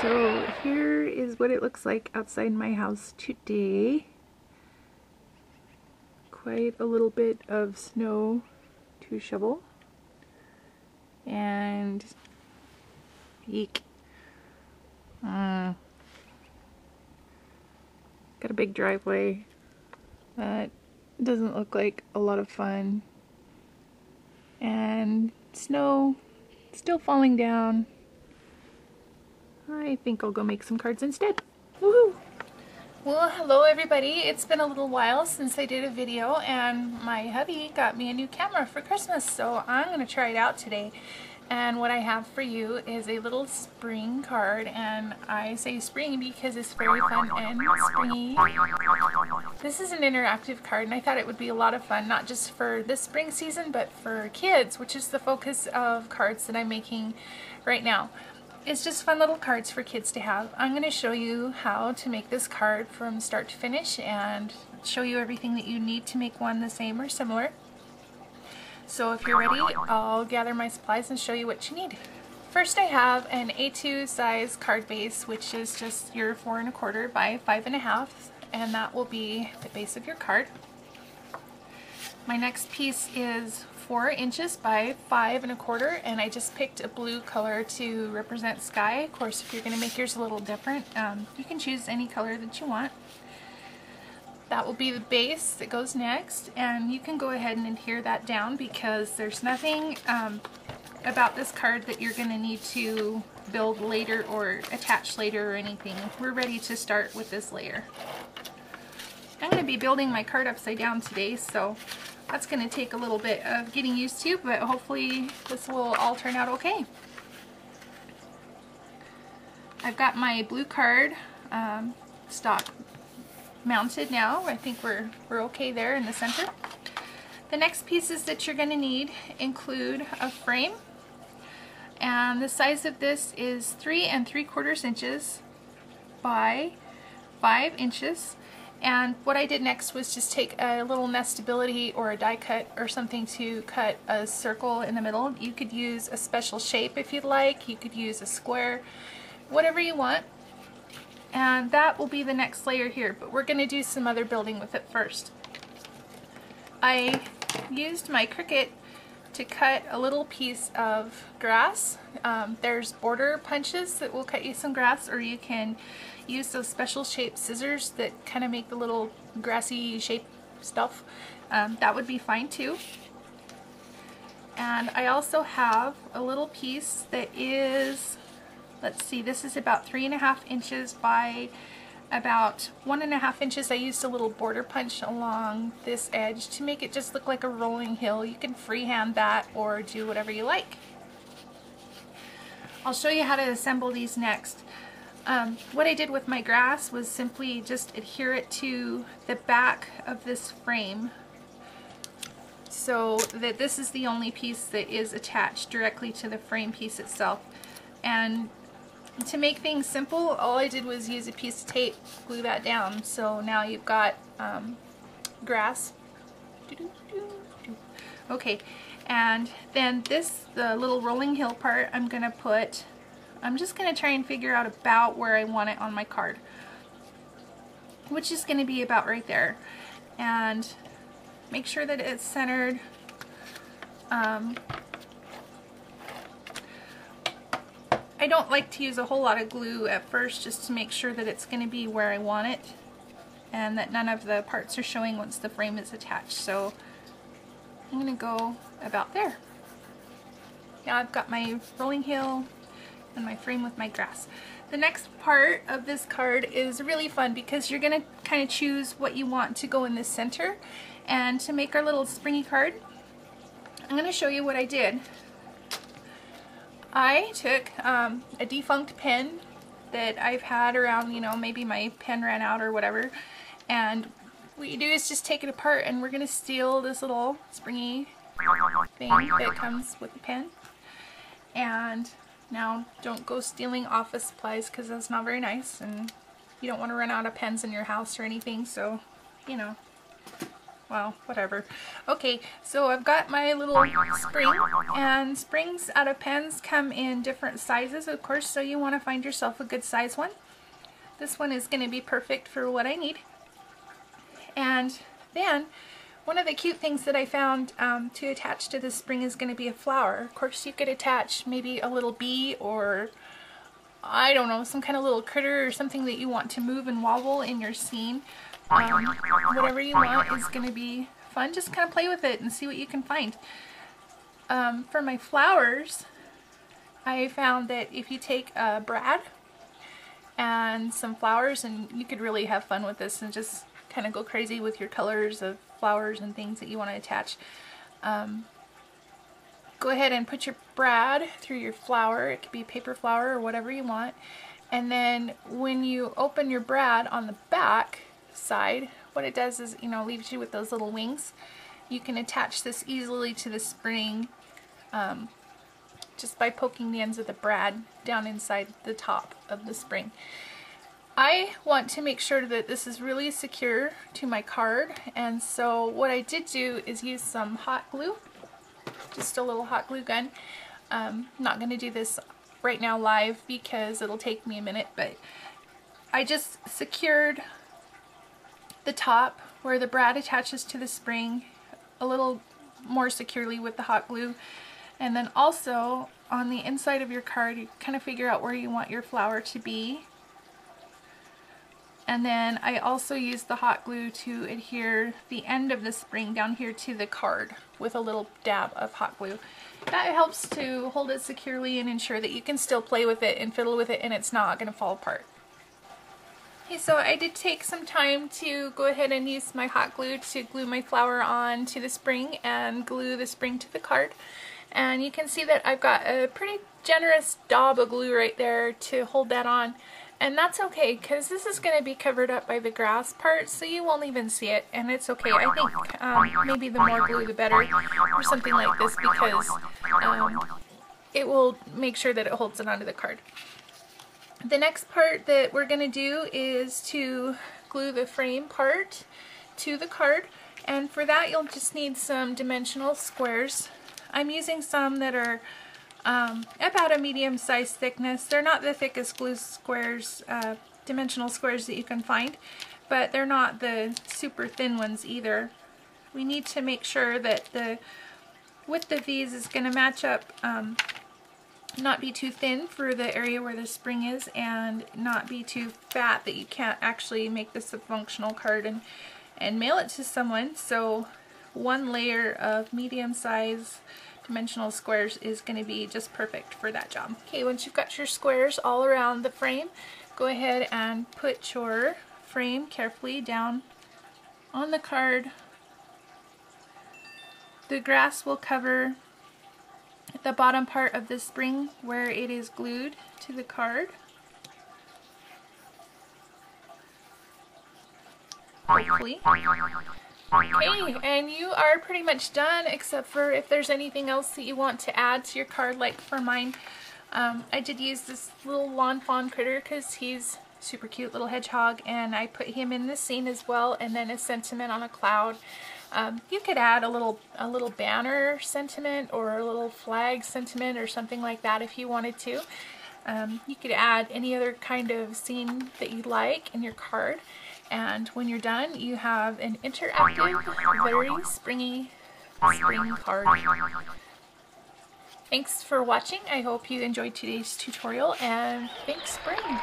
So here is what it looks like outside my house today. Quite a little bit of snow to shovel. And eek. Got a big driveway that doesn't look like a lot of fun. And snow still falling down. I think I'll go make some cards instead. Woohoo! Well, hello everybody. It's been a little while since I did a video, and my hubby got me a new camera for Christmas, so I'm going to try it out today. And what I have for you is a little spring card, and I say spring because it's very fun and springy. This is an interactive card, and I thought it would be a lot of fun, not just for this spring season, but for kids, which is the focus of cards that I'm making right now. It's just fun little cards for kids to have. I'm going to show you how to make this card from start to finish and show you everything that you need to make one the same or similar. So if you're ready, I'll gather my supplies and show you what you need. First I have an A2 size card base, which is just your 4 1/4 by 5 1/2, and that will be the base of your card. My next piece is 4 inches by 5 1/4, and I just picked a blue color to represent sky. Of course, if you're going to make yours a little different, you can choose any color that you want. That will be the base that goes next, and you can go ahead and adhere that down because there's nothing about this card that you're going to need to build later or attach later or anything. We're ready to start with this layer. I'm going to be building my card upside down today, so that's going to take a little bit of getting used to, but hopefully this will all turn out okay. I've got my blue card stock mounted now. I think we're okay there in the center. The next pieces that you're going to need include a frame, and the size of this is 3 3/4 inches by 5 inches. And what I did next was just take a little nestability or a die cut or something to cut a circle in the middle. You could use a special shape if you'd like. You could use a square, whatever you want. And that will be the next layer here, but we're going to do some other building with it first. I used my Cricut to cut a little piece of grass. There's border punches that will cut you some grass, or you can use those special shaped scissors that kind of make the little grassy shape stuff. That would be fine too. And I also have a little piece that is, let's see, this is about 3 1/2 inches by about 1 1/2 inches. I used a little border punch along this edge to make it just look like a rolling hill. You can freehand that or do whatever you like. I'll show you how to assemble these next. What I did with my grass was simply just adhere it to the back of this frame so that this is the only piece that is attached directly to the frame piece itself. And to make things simple, all I did was use a piece of tape, glue that down. So now you've got grass. Okay, and then the little rolling hill part, I'm just going to try and figure out about where I want it on my card, which is going to be about right there. And make sure that it's centered. I don't like to use a whole lot of glue at first, just to make sure that it's going to be where I want it and that none of the parts are showing once the frame is attached. So I'm going to go about there. Now I've got my rolling hill and my frame with my grass. The next part of this card is really fun because you're going to kind of choose what you want to go in the center. And to make our little springy card, I'm going to show you what I did. I took a defunct pen that I've had around, you know, maybe my pen ran out or whatever, and what you do is just take it apart, and we're going to steal this little springy thing that comes with the pen. And now don't go stealing office supplies because that's not very nice, and you don't want to run out of pens in your house or anything, so, you know, Well, whatever. Okay, so I've got my little spring, and springs out of pens come in different sizes, of course, so you want to find yourself a good size one. This one is going to be perfect for what I need. And then one of the cute things that I found to attach to this spring is going to be a flower. Of course, you could attach maybe a little bee, or I don't know, some kind of little critter or something that you want to move and wobble in your scene. Whatever you want is going to be fun. Just kind of play with it and see what you can find. For my flowers, I found that if you take a brad and some flowers, and you could really have fun with this and just kind of go crazy with your colors of flowers and things that you want to attach. Go ahead and put your brad through your flower. It could be paper flower or whatever you want. And then when you open your brad on the back side, what it does is, you know, leaves you with those little wings. You can attach this easily to the spring just by poking the ends of the brad down inside the top of the spring. I want to make sure that this is really secure to my card, and so what I did do is use some hot glue, just a little hot glue gun. I'm not going to do this right now live because it'll take me a minute, but I just secured the top where the brad attaches to the spring a little more securely with the hot glue, and then also on the inside of your card you kind of figure out where you want your flower to be. And then I also use the hot glue to adhere the end of the spring down here to the card with a little dab of hot glue. That helps to hold it securely and ensure that you can still play with it and fiddle with it and it's not going to fall apart. Okay, so I did take some time to go ahead and use my hot glue to glue my flower on to the spring and glue the spring to the card. And you can see that I've got a pretty generous daub of glue right there to hold that on. And that's okay, because this is going to be covered up by the grass part, so you won't even see it, and it's okay. I think maybe the more glue the better, or something like this, because it will make sure that it holds it onto the card. The next part that we're going to do is to glue the frame part to the card, and for that you'll just need some dimensional squares. I'm using some that are about a medium-sized thickness. They're not the thickest glue squares, dimensional squares that you can find, but they're not the super thin ones either. We need to make sure that the width of these is going to match up, not be too thin for the area where the spring is, and not be too fat that you can't actually make this a functional card and mail it to someone. So one layer of medium-sized dimensional squares is going to be just perfect for that job. Okay, once you've got your squares all around the frame, go ahead and put your frame carefully down on the card. The grass will cover the bottom part of the spring where it is glued to the card. Hopefully. Okay, and you are pretty much done, except for if there's anything else that you want to add to your card. Like for mine, I did use this little lawn fawn critter because he's super cute little hedgehog, and I put him in the scene as well, and then a sentiment on a cloud. You could add a little banner sentiment or a little flag sentiment or something like that if you wanted to. You could add any other kind of scene that you like in your card. And when you're done, you have an interactive, very springy spring card. Thanks for watching. I hope you enjoyed today's tutorial, and thanks, spring!